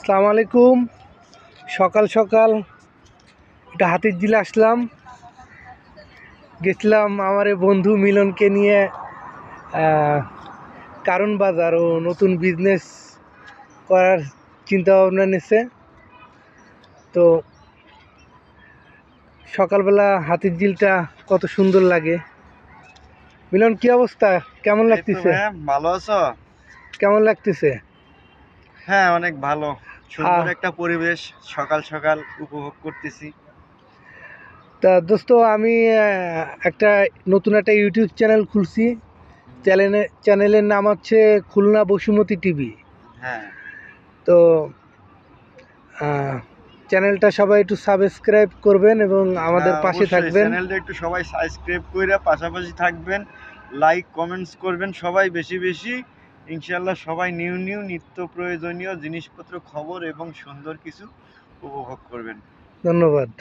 আসসালামু আলাইকুম। সকাল সকাল একটা হাতিরঝিলে আসলাম। গেছিলাম আমার এই বন্ধু মিলনকে নিয়ে কারণ বাজার ও নতুন বিজনেস করার চিন্তা ভাবনা নিচ্ছে। তো সকালবেলা হাতিরঝিলটা কত সুন্দর লাগে। মিলন, কি অবস্থা? কেমন লাগতেছে? ভালো আছো? কেমন লাগতেছে? হ্যাঁ, অনেক ভালো। সুন্দর একটা পরিবেশ সকাল সকাল উপভোগ করতেছি। তা দোস্ত, আমি একটা নতুন একটা ইউটিউব চ্যানেল খুলছি। চ্যানেলের নাম হচ্ছে খুলনা বসুমতী টিভি। হ্যাঁ, তো চ্যানেলটা সবাই একটু সাবস্ক্রাইব করবেন এবং আমাদের হ্যাঁ, পাশে অবশ্যই থাকবেন। চ্যানেলটা একটু সবাই সাবস্ক্রাইব করে পাশাপাশি থাকবেন, লাইক কমেন্টস করবেন সবাই বেশি বেশি। ইনশাল্লাহ সবাই নিউ নিউ নিত্য প্রয়োজনীয় জিনিসপত্র, খবর এবং সুন্দর কিছু উপভোগ করবেন। ধন্যবাদ।